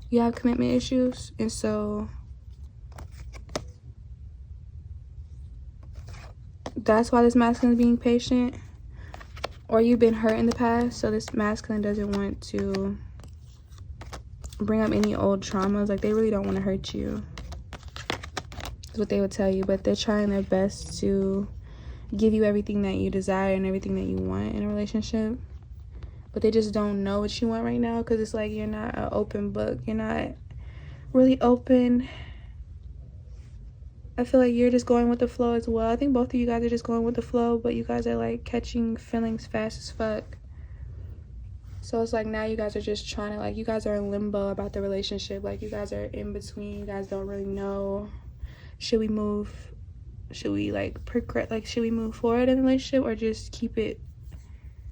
You have commitment issues, and so that's why this masculine is being patient. Or you've been hurt in the past, so this masculine doesn't want to bring up any old traumas. Like, they really don't want to hurt you. That's what they would tell you, but they're trying their best to give you everything that you desire and everything that you want in a relationship. But they just don't know what you want right now, because it's like you're not an open book. You're not really open. I feel like you're just going with the flow as well. I think both of you guys are just going with the flow, but you guys are like catching feelings fast as fuck. So it's like now you guys are just trying to, like, you guys are in limbo about the relationship. Like, you guys are in between. You guys don't really know, should we move forward in the relationship, or just keep it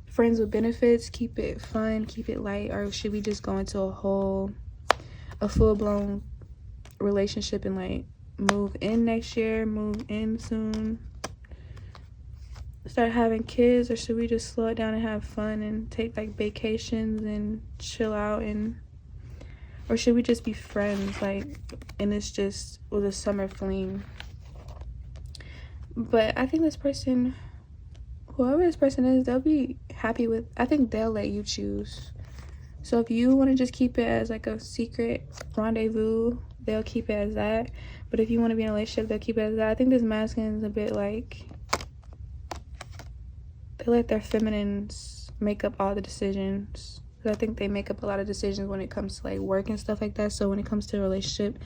friends with benefits, keep it fun, keep it light, or should we just go into a full-blown relationship and like move in next year, move in soon, start having kids? Or should we just slow it down and have fun and take like vacations and chill out? Or should we just be friends, like, and it's just with a summer fling? But I think this person, whoever this person is, they'll be happy with, I think they'll let you choose. So if you want to just keep it as like a secret rendezvous, they'll keep it as that. But if you want to be in a relationship, they'll keep it as that. I think this masculine is a bit like, they let their feminines make up all the decisions. I think they make up a lot of decisions when it comes to like work and stuff like that. So when it comes to a relationship,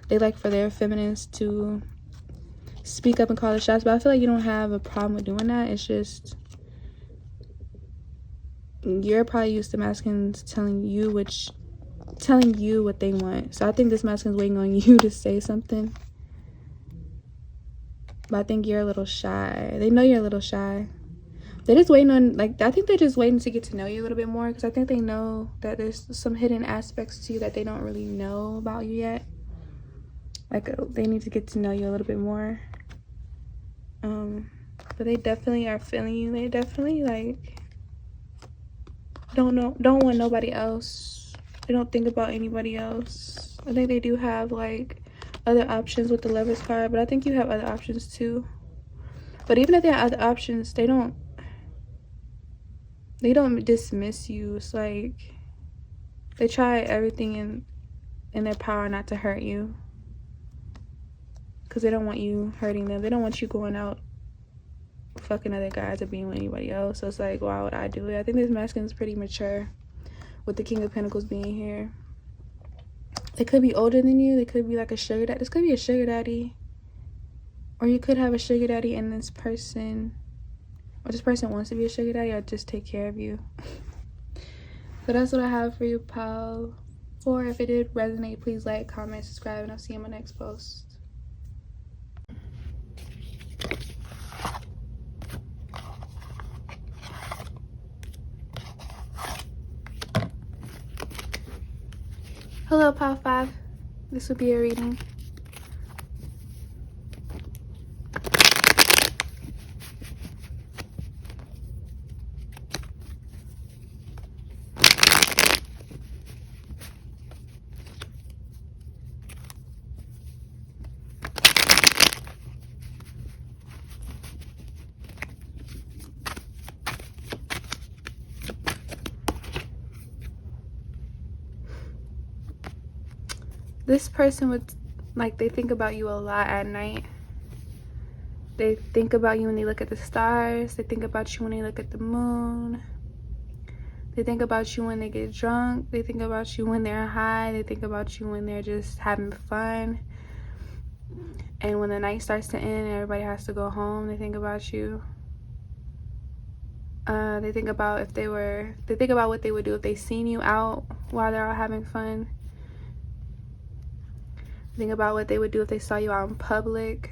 they like for their feminines to speak up and call the shots. But I feel like you don't have a problem with doing that. It's just you're probably used to masculines telling you what they want. So I think this masculine's waiting on you to say something. But I think you're a little shy. They know you're a little shy. They're just waiting on, like, I think they're just waiting to get to know you a little bit more, because I think they know that there's some hidden aspects to you that they don't really know about you yet. Like, they need to get to know you a little bit more. But they definitely are feeling you. They definitely, like, don't want nobody else. They don't think about anybody else. I think they do have, like, other options with the Lovers card, but I think you have other options too. But even if they have other options, they don't dismiss you. It's like they try everything in their power not to hurt you, because they don't want you hurting them. They don't want you going out fucking other guys or being with anybody else. So it's like, why would I do it? I think this masculine is pretty mature with the King of Pentacles being here. They could be older than you. They could be like a sugar daddy. This could be a sugar daddy, or you could have a sugar daddy and this person wants to be a sugar daddy or just take care of you. So that's what I have for you, pal. Or if it did resonate, please like, comment, subscribe, and I'll see you in my next post. Hello, pal 5. This will be a reading. This person would, like, they think about you a lot at night. They think about you when they look at the stars. They think about you when they look at the moon. They think about you when they get drunk. They think about you when they're high. They think about you when they're just having fun. And when the night starts to end and everybody has to go home, they think about you. They think about what they would do if they seen you out while they're all having fun. They think about what they would do if they saw you out in public.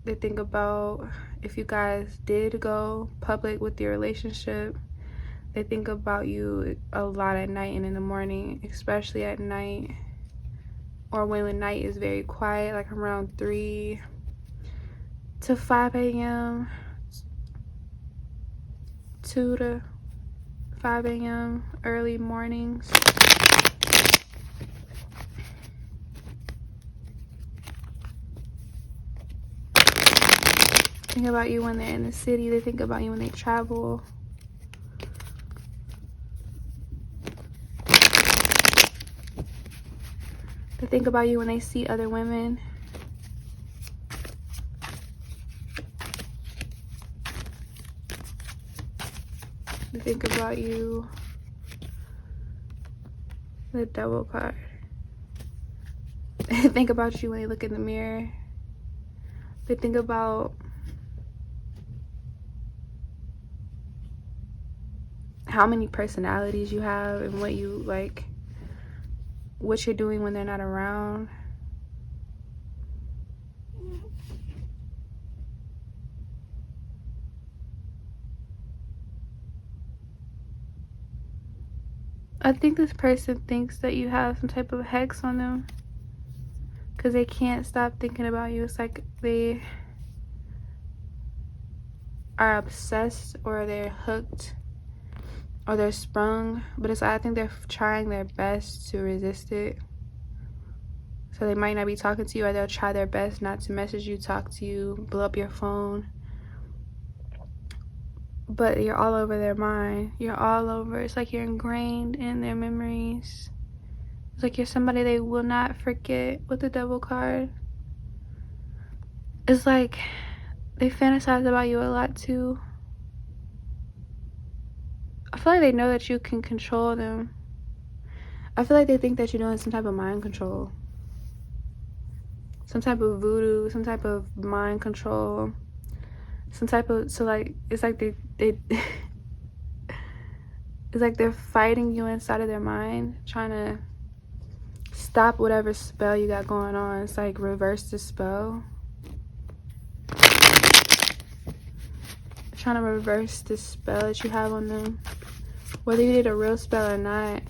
They think about if you guys did go public with your relationship. They think about you a lot at night and in the morning, especially at night, or when the night is very quiet, like around 3 to 5 a.m., 2 to 5 a.m., early mornings. Think about you when they're in the city. They think about you when they travel. They think about you when they see other women. They think about you. The Devil card. They think about you when they look in the mirror. They think about how many personalities you have and what you like, what you're doing when they're not around. I think this person thinks that you have some type of hex on them because they can't stop thinking about you. It's like they are obsessed, or they're hooked, or they're sprung, but it's, I think they're trying their best to resist it. So they might not be talking to you, or they'll try their best not to message you, talk to you, blow up your phone. But you're all over their mind. You're all over. It's like you're ingrained in their memories. It's like you're somebody they will not forget with the Devil card. It's like they fantasize about you a lot too. I feel like they know that you can control them. I feel like they think that you're doing some type of mind control. Some type of voodoo, some type of mind control. Some type of, so like, it's like they it's like they're fighting you inside of their mind, trying to stop whatever spell you got going on. It's like reverse the spell. Trying to reverse the spell that you have on them. Whether you did a real spell or not,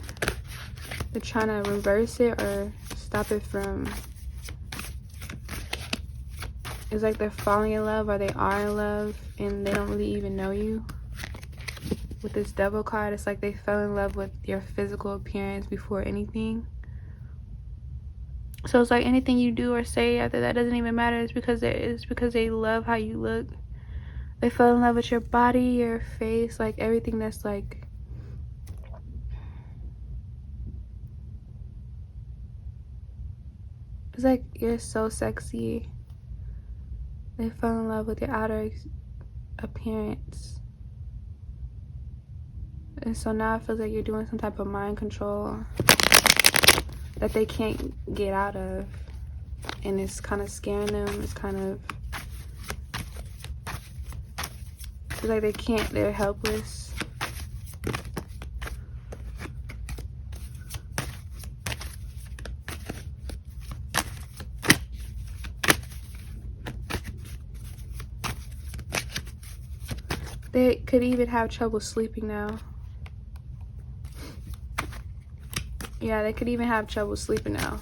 they're trying to reverse it or stop it from. It's like they're falling in love, or they are in love and they don't really even know you. With this Devil card, it's like they fell in love with your physical appearance before anything. So it's like anything you do or say after that doesn't even matter. It's because they love how you look. They fell in love with your body, your face, like everything that's like. It's like you're so sexy. They fell in love with your outer appearance. And so now it feels like you're doing some type of mind control that they can't get out of. And it's kind of scaring them. It's kind of, it's like they can't, they're helpless. They could even have trouble sleeping now. Yeah, they could even have trouble sleeping now.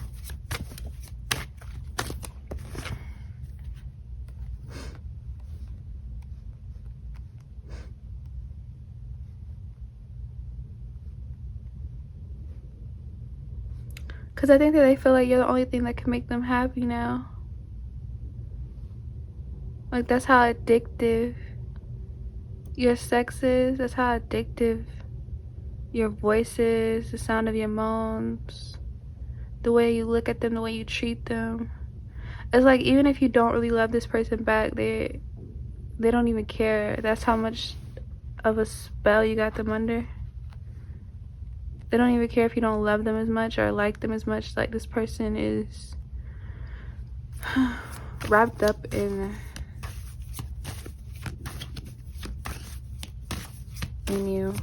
Because I think that they feel like you're the only thing that can make them happy now. Like, that's how addictive your sex is. That's how addictive your voice is, the sound of your moans, the way you look at them, the way you treat them. It's like even if you don't really love this person back, they don't even care. That's how much of a spell you got them under. They don't even care if you don't love them as much or like them as much. Like, this person is wrapped up in you.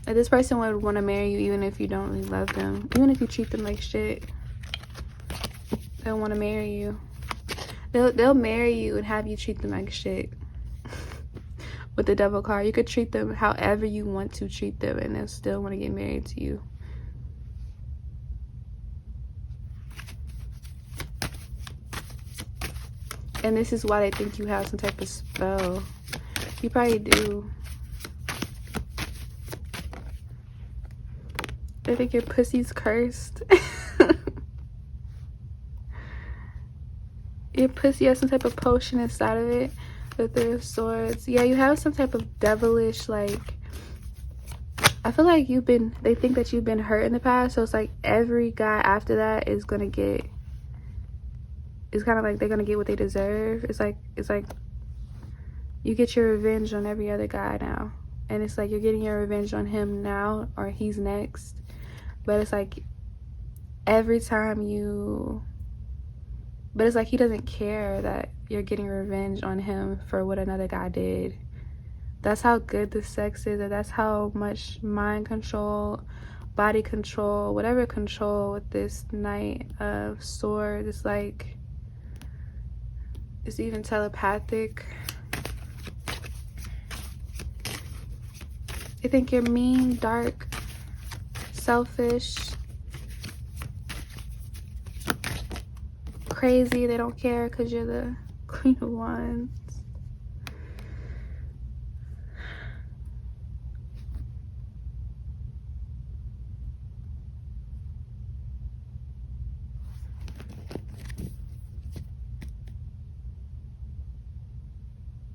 Like, this person would want to marry you even if you don't really love them. Even if you treat them like shit, they'll want to marry you. They'll marry you and have you treat them like shit. With the Devil card, you could treat them however you want to treat them and they'll still want to get married to you. And this is why they think you have some type of spell. You probably do. They think your pussy's cursed. Your pussy has some type of potion inside of it. The Three of Swords. Yeah, you have some type of devilish, like, I feel like they think that you've been hurt in the past, so it's like every guy after that is gonna get, it's kind of like they're gonna get what they deserve. It's like you get your revenge on every other guy now, and it's like you're getting your revenge on him now, or he's next. But it's like every time but it's like he doesn't care that you're getting revenge on him for what another guy did. That's how good the sex is, or that's how much mind control, body control, whatever control with this Knight of Swords. It's like, it's even telepathic. They think you're mean, dark, selfish, crazy. They don't care because you're the Queen of Wands.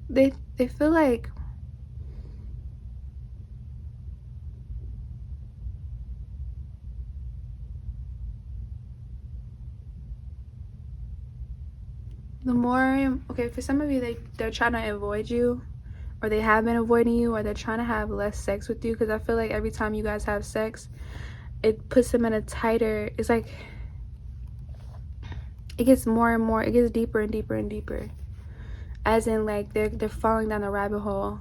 They feel like the more, okay, for some of you, they're trying to avoid you, or they have been avoiding you, or they're trying to have less sex with you, because I feel like every time you guys have sex, it puts them in a tighter, it's like it gets more and more, it gets deeper and deeper and deeper, as in like they're falling down the rabbit hole,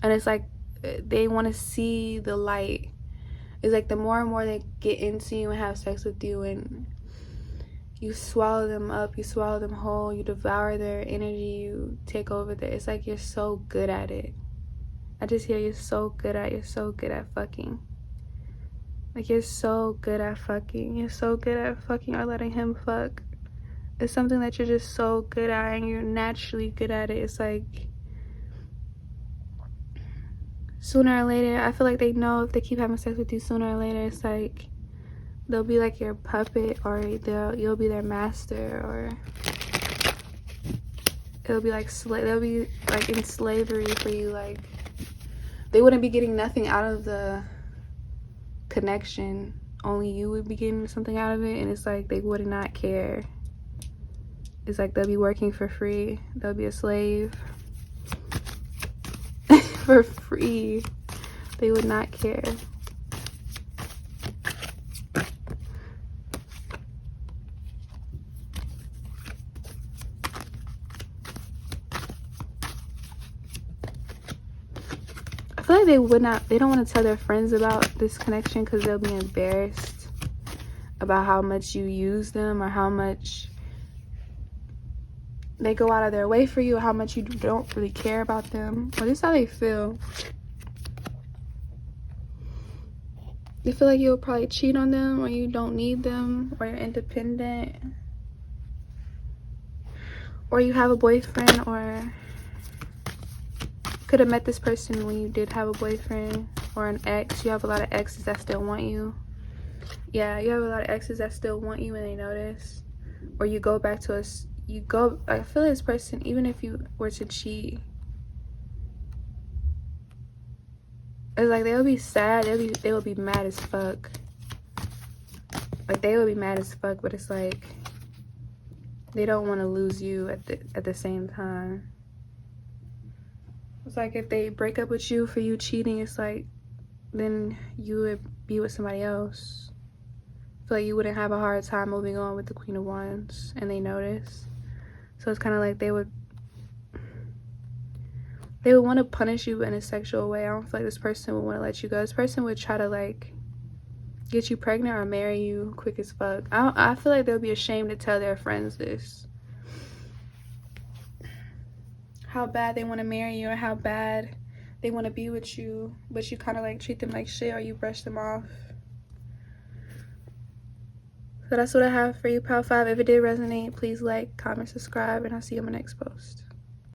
and it's like they want to see the light. It's like the more and more they get into you and have sex with you, and you swallow them up, you swallow them whole, you devour their energy, you take over their, it's like you're so good at it. I just hear you're so good at fucking. Like, you're so good at fucking. You're so good at fucking or letting him fuck. It's something that you're just so good at, and you're naturally good at it. It's like, sooner or later, I feel like they know if they keep having sex with you, sooner or later, it's like they'll be like your puppet, or you'll be their master, or it'll be like they'll be like in slavery for you. Like, they wouldn't be getting nothing out of the connection, only you would be getting something out of it, and it's like they would not care. It's like they'll be working for free. They'll be a slave for free. They would not care. I feel like they don't want to tell their friends about this connection because they'll be embarrassed about how much you use them, or how much they go out of their way for you, or how much you don't really care about them. Or this is how they feel. They feel like you'll probably cheat on them, or you don't need them, or you're independent, or you have a boyfriend, or could have met this person when you did have a boyfriend, or an ex. You have a lot of exes that still want you. Yeah, you have a lot of exes that still want you, and they know this. Or you go back to us. I feel like this person, even if you were to cheat, It's like they'll be sad, they will be mad as fuck. Like they will be mad as fuck, but it's like they don't want to lose you at the same time. It's like if they break up with you for you cheating, it's like then you would be with somebody else. I feel like you wouldn't have a hard time moving on with the Queen of Wands, and they notice. So it's kind of like they would want to punish you in a sexual way. I don't feel like this person would want to let you go. This person would try to like get you pregnant or marry you quick as fuck. I feel like they'll be ashamed to tell their friends this. How bad they want to marry you and how bad they want to be with you, but you kind of like treat them like shit or you brush them off. So that's what I have for you, Pal 5. If it did resonate, please like, comment, subscribe, and I'll see you in my next post.